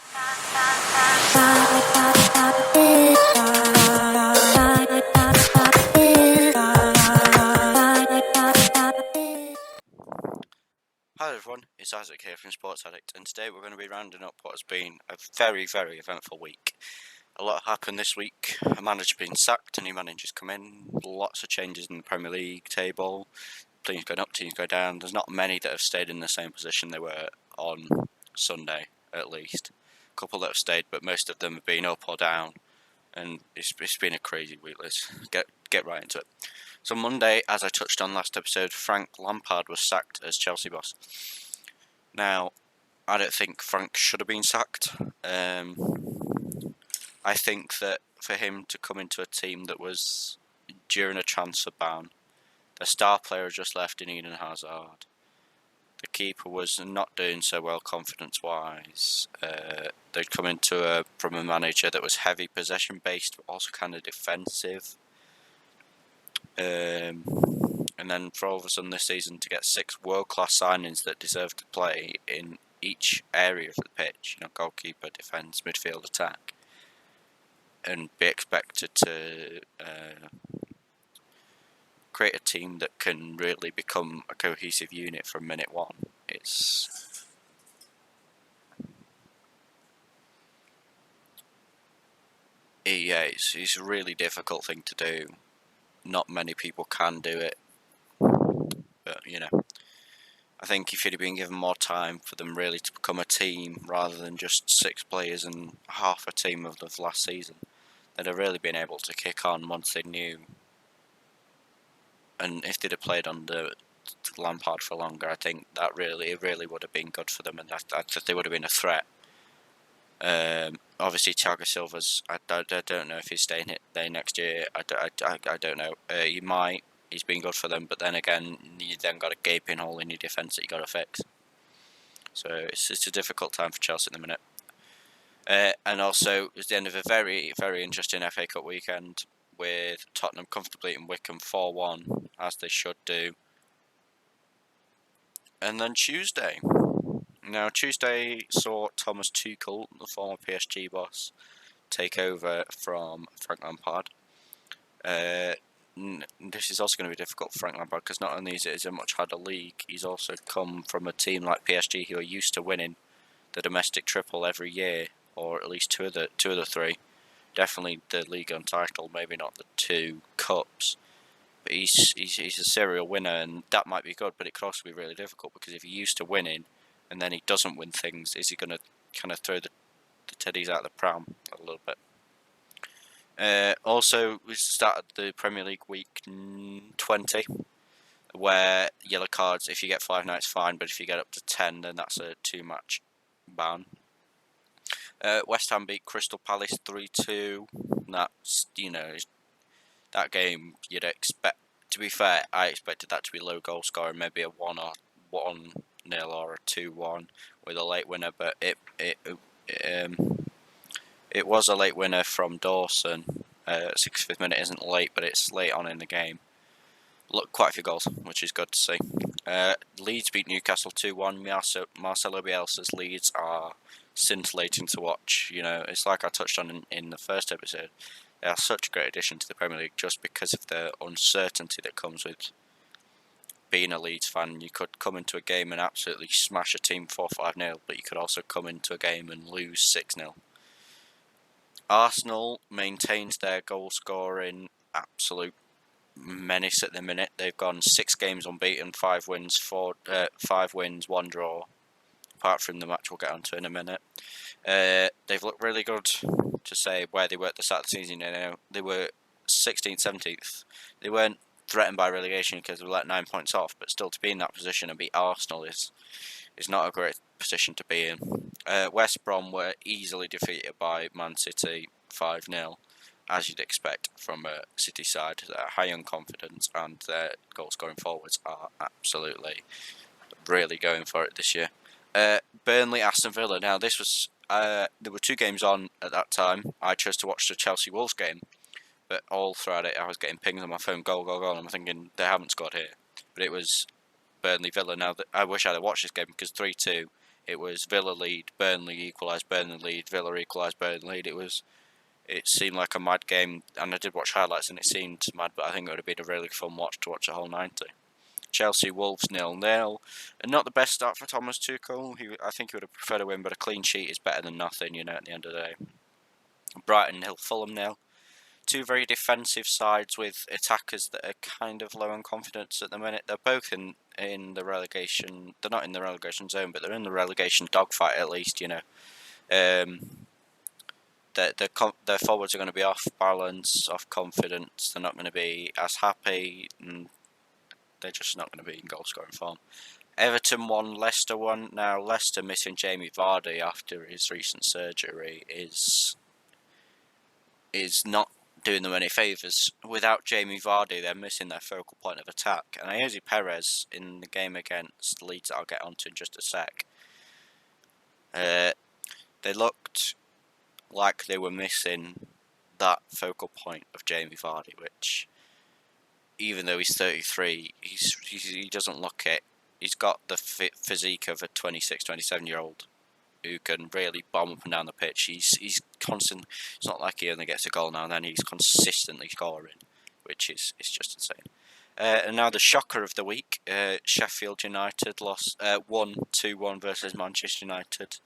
Hi everyone, it's Isaac here from Sports Addict, and today we're going to be rounding up what has been a very, very eventful week. A lot happened this week. A manager being sacked, a new manager's come in, lots of changes in the Premier League table, teams going up, teams going down. There's not many that have stayed in the same position they were on Sunday, at least. A couple that have stayed, but most of them have been up or down, and it's been a crazy week. Let's get right into it. So Monday, as I touched on last episode, Frank Lampard was sacked as Chelsea boss. Now, I don't think Frank should have been sacked. I think that for him to come into a team that was during a transfer ban, the star player had just left in Eden Hazard. The keeper was not doing so well confidence-wise. They'd come into from a manager that was heavy possession-based, but also kind of defensive. And then for all of a sudden this season to get 6 world-class signings that deserve to play in each area of the pitch, goalkeeper, defence, midfield, attack, and be expected to create a team that can really become a cohesive unit from minute one. It's a really difficult thing to do. Not many people can do it, but I think if you'd have been given more time for them really to become a team rather than just 6 players and half a team of the last season, they'd have really been able to kick on once they knew. And if they'd have played under Lampard for longer, I think that really would have been good for them, and that they would have been a threat. Obviously, Thiago Silva's, I don't know if he's staying there next year. I don't know. He might. He's been good for them, but then again, you then got a gaping hole in your defence that you got to fix. So it's a difficult time for Chelsea at the minute. And also, it was the end of a very, very interesting FA Cup weekend with Tottenham comfortably beating Wickham 4-1, as they should do. And then Tuesday. Now, Tuesday saw Thomas Tuchel, the former PSG boss, take over from Frank Lampard. This is also going to be difficult for Frank Lampard because not only is it a much harder league, he's also come from a team like PSG who are used to winning the domestic triple every year, or at least two of the 3. Definitely the league on title, maybe not the 2 cups. But he's a serial winner, and that might be good, but it could also be really difficult because if you're used to winning and then he doesn't win things, is he going to kind of throw the teddies out of the pram a little bit? Also, we started the Premier League week 20, where yellow cards, if you get 5 nights, fine, but if you get up to 10, then that's a 2-match ban. West Ham beat Crystal Palace 3-2. That's, that game you'd expect. To be fair, I expected that to be low goal scoring, maybe a 1-0 or a 2-1 with a late winner, but it was a late winner from Dawson. 65th minute isn't late, but it's late on in the game. Look, quite a few goals, which is good to see. Leeds beat Newcastle 2-1. Marcelo Bielsa's Leeds are scintillating to watch. It's like I touched on in the first episode. They are such a great addition to the Premier League just because of the uncertainty that comes with being a Leeds fan. You could come into a game and absolutely smash a team 4-5-0, but you could also come into a game and lose 6-0. Arsenal maintains their goal scoring absolute menace at the minute. They've gone 6 games unbeaten, 5 wins, 1 draw. Apart from the match we'll get onto in a minute. They've looked really good to say where they were at the start of the season. They were 16th, 17th. They weren't threatened by relegation because they were let 9 points off, but still to be in that position and beat Arsenal is not a great position to be in. West Brom were easily defeated by Man City 5-0, as you'd expect from a City side. They're high on confidence, and their goal scoring forwards are absolutely really going for it this year. Burnley, Aston Villa. Now this was there were 2 games on at that time. I chose to watch the Chelsea Wolves game, but all throughout it I was getting pings on my phone, goal, goal, goal. And I'm thinking they haven't scored here, but it was Burnley Villa. Now I wish I'd have watched this game because 3-2 It was Villa lead, Burnley equalised, Burnley lead, Villa equalised, Burnley lead. It seemed like a mad game, and I did watch highlights and it seemed mad, but I think it would have been a really fun watch to watch the whole 90. Chelsea Wolves 0-0, and not the best start for Thomas Tuchel. I think he would have preferred a win, but a clean sheet is better than nothing, at the end of the day. Brighton 0, Fulham 0. Two very defensive sides with attackers that are kind of low on confidence at the minute. They're both in the relegation. They're not in the relegation zone, but they're in the relegation dogfight at least. Their forwards are going to be off balance, off confidence. They're not going to be as happy, and they're just not going to be in goal scoring form. Everton 1, Leicester 1. Now Leicester missing Jamie Vardy after his recent surgery is not doing them any favours. Without Jamie Vardy, they're missing their focal point of attack. And Ayoze Perez in the game against Leeds, I'll get onto in just a sec. They looked like they were missing that focal point of Jamie Vardy, which, even though he's 33, he doesn't look it. He's got the physique of a 26, 27-year-old who can really bomb up and down the pitch. He's constant. It's not like he only gets a goal now and then. He's consistently scoring, which is just insane. And now the shocker of the week: Sheffield United won 2-1 versus Manchester United.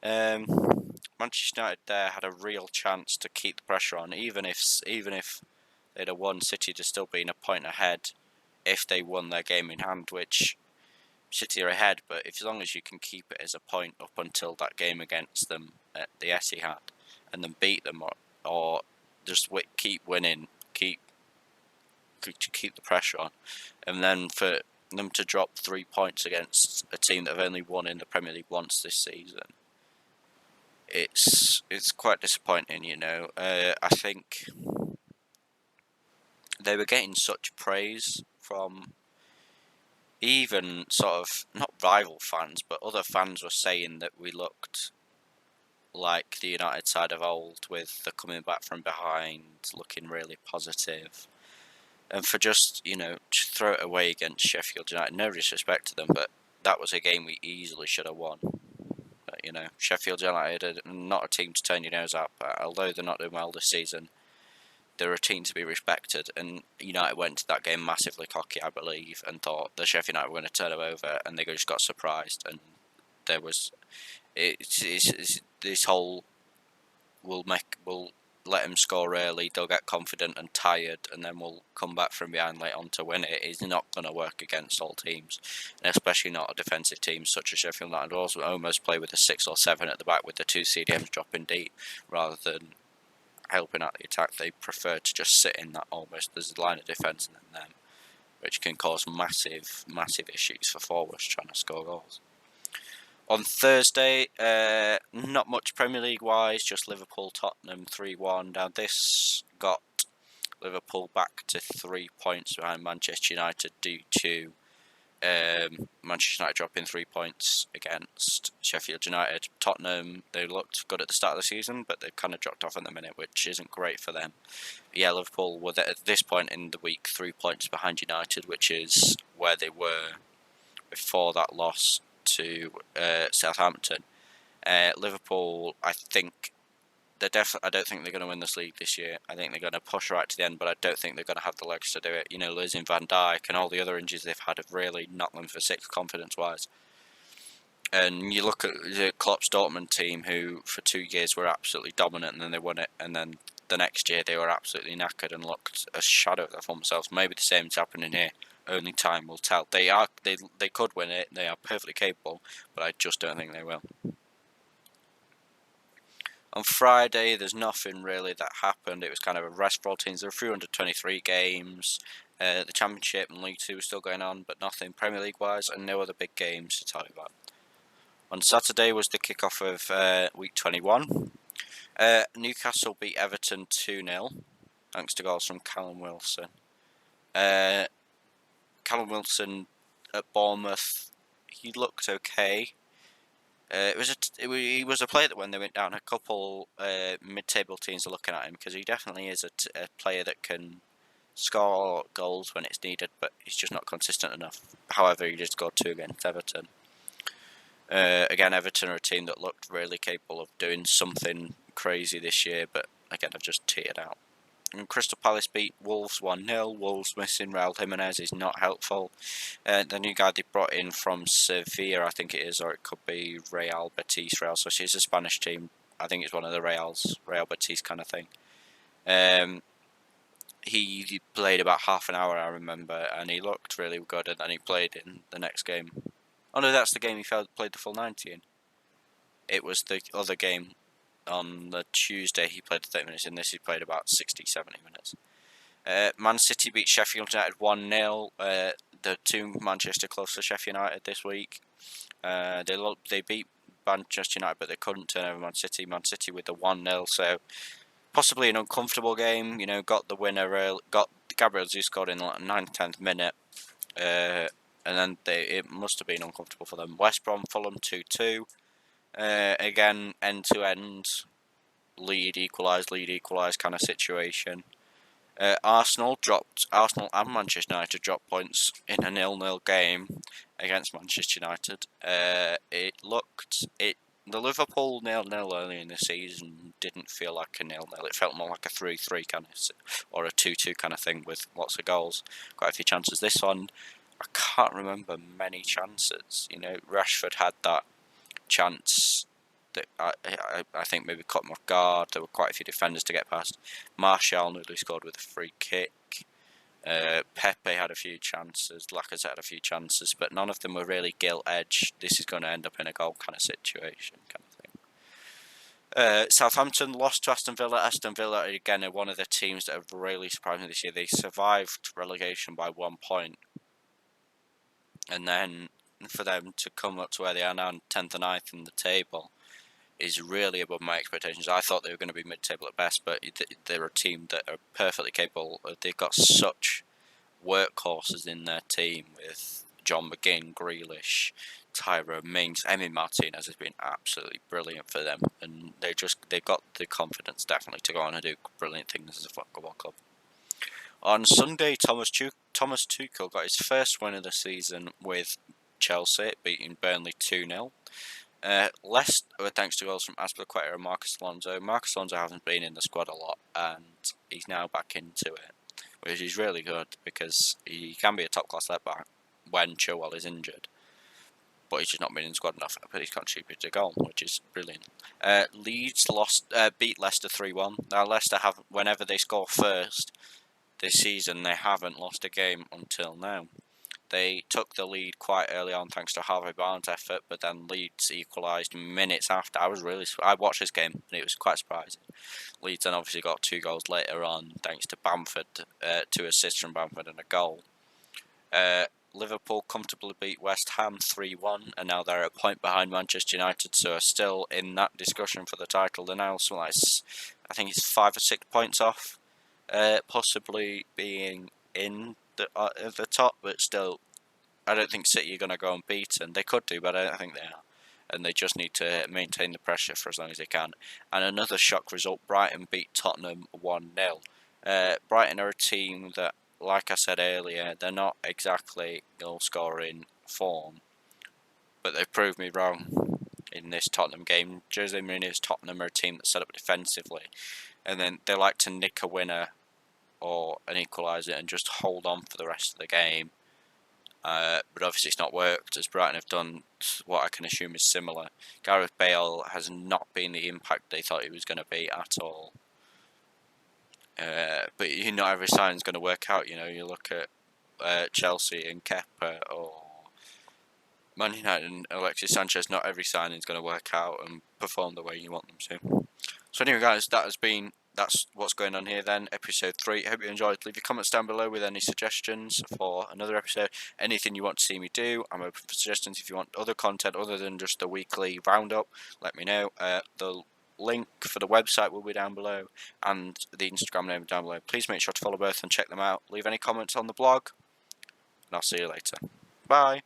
Manchester United there had a real chance to keep the pressure on, even if they'd have won. City would have still been a point ahead if they won their game in hand, which City are ahead, but as long as you can keep it as a point up until that game against them at the Etihad, and then beat them, or just keep winning, keep the pressure on, and then for them to drop 3 points against a team that have only won in the Premier League once this season, it's quite disappointing. I think they were getting such praise from even sort of, not rival fans, but other fans were saying that we looked like the United side of old, with the coming back from behind, looking really positive. And for just, to throw it away against Sheffield United, no disrespect to them, but that was a game we easily should have won. But, Sheffield United are not a team to turn your nose at, although they're not doing well this season. They're a team to be respected, and United went to that game massively cocky, I believe, and thought the Sheffield United were going to turn them over, and they just got surprised. And there was this whole we'll let them score early, they'll get confident and tired, and then we'll come back from behind late on to win it. It's not going to work against all teams, and especially not a defensive team such as Sheffield United. Also, almost play with a 6 or 7 at the back with the 2 CDMs dropping deep rather than helping out the attack. They prefer to just sit in that almost there's a line of defence and then them, which can cause massive issues for forwards trying to score goals. On Thursday, not much Premier League wise, just Liverpool Tottenham 3-1. Now this got Liverpool back to 3 points behind Manchester United due to Manchester United dropping 3 points against Sheffield United. Tottenham, they looked good at the start of the season, but they've kind of dropped off in the minute, which isn't great for them. But yeah, Liverpool were at this point in the week 3 points behind United, which is where they were before that loss to Southampton. Liverpool, I think I don't think they're going to win this league this year. I think they're going to push right to the end, but I don't think they're going to have the legs to do it. Losing Van Dijk and all the other injuries they've had have really knocked them for six confidence-wise. And you look at the Klopp's Dortmund team, who for 2 years were absolutely dominant, and then they won it, and then the next year they were absolutely knackered and looked a shadow of their former selves. Maybe the same is happening here. Only time will tell. They could win it. They are perfectly capable, but I just don't think they will. On Friday, there's nothing really that happened. It was kind of a rest for all teams. There were 323 games. The Championship and League 2 was still going on, but nothing Premier League-wise, and no other big games to tell you about. On Saturday was the kick-off of Week 21. Newcastle beat Everton 2-0, thanks to goals from Callum Wilson. Callum Wilson at Bournemouth, he looked okay. He was a player that when they went down, a couple mid-table teams are looking at him, because he definitely is a player that can score goals when it's needed, but he's just not consistent enough. However, he just scored 2 against Everton. Again, Everton are a team that looked really capable of doing something crazy this year, but again, I've just teared out. And Crystal Palace beat Wolves 1-0. Wolves missing Raul Jimenez is not helpful. The new guy they brought in from Sevilla, I think it is, or it could be Real Betis. Real, so she's a Spanish team. I think it's one of the Real Betis kind of thing. He played about half an hour, I remember, and he looked really good, and then he played in the next game. Oh no, that's the game he played the full 90 in. It was the other game on the Tuesday he played 30 minutes. In this he played about 60, 70 minutes. Man City beat Sheffield United 1-0. The two Manchester clubs for Sheffield United this week. They beat Manchester United, but they couldn't turn over Man City. Man City with the 1-0, so possibly an uncomfortable game. You know, got the winner early, got Gabriel Jesus scored in like 9th, 10th minute, and then it must have been uncomfortable for them. West Brom Fulham 2-2. Again, end to end, lead equalised kind of situation. Arsenal and Manchester United dropped points in a 0-0 game against Manchester United. The Liverpool 0-0 early in the season didn't feel like a 0-0. It felt more like a 3-3 kind of, or a 2-2 kind of thing with lots of goals, quite a few chances. This one, I can't remember many chances. You know, Rashford had that chance that I think maybe caught him off guard. There were quite a few defenders to get past. Martial nearly scored with a free kick. Pepe had a few chances. Lacazette had a few chances, but none of them were really gilt-edged. This is going to end up in a goal kind of situation, kind of thing. Southampton lost to Aston Villa. Aston Villa, again, are one of the teams that have really surprised me this year. They survived relegation by 1 point. And then for them to come up to where they are now, 10th and 9th in the table, is really above my expectations. I thought they were going to be mid-table at best, but they're a team that are perfectly capable. They've got such workhorses in their team with John McGinn, Grealish, Tyrone Mings. Emi Martinez has been absolutely brilliant for them, and they've got the confidence definitely to go on and do brilliant things as a football club. On Sunday, Thomas Tuchel got his first win of the season with Chelsea, beating Burnley 2-0. Thanks to goals from Azpilicueta and Marcus Alonso. Marcus Alonso hasn't been in the squad a lot, and he's now back into it, which is really good because he can be a top-class left-back when Chilwell is injured. But he's just not been in the squad enough, but he's contributed a goal, which is brilliant. Leeds beat Leicester 3-1. Now, Leicester whenever they score first this season, they haven't lost a game until now. They took the lead quite early on thanks to Harvey Barnes' effort, but then Leeds equalised minutes after. I watched this game and it was quite surprising. Leeds then obviously got 2 goals later on thanks to Bamford, 2 assists from Bamford and a goal. Liverpool comfortably beat West Ham 3-1, and now they're a point behind Manchester United, so are still in that discussion for the title. They're now something like, I think it's 5 or 6 points off, possibly being in the top, but still, I don't think City are going to go unbeaten. They could do, but I don't think they are. And they just need to maintain the pressure for as long as they can. And another shock result, Brighton beat Tottenham 1-0. Brighton are a team that, like I said earlier, they're not exactly goal-scoring form, but they've proved me wrong in this Tottenham game. Jose Mourinho's Tottenham are a team that's set up defensively, and then they like to nick a winner or an equaliser and just hold on for the rest of the game. But obviously it's not worked, as Brighton have done what I can assume is similar. Gareth Bale has not been the impact they thought he was going to be at all. But not every sign is going to work out. You know, you look at Chelsea and Kepa, or Man United and Alexis Sanchez. Not every sign is going to work out and perform the way you want them to. So anyway, guys, that's what's going on here then, episode 3. Hope you enjoyed. Leave your comments down below with any suggestions for another episode. Anything you want to see me do, I'm open for suggestions. If you want other content other than just the weekly roundup, let me know. The link for the website will be down below, and the Instagram name down below. Please make sure to follow both and check them out. Leave any comments on the blog, and I'll see you later. Bye.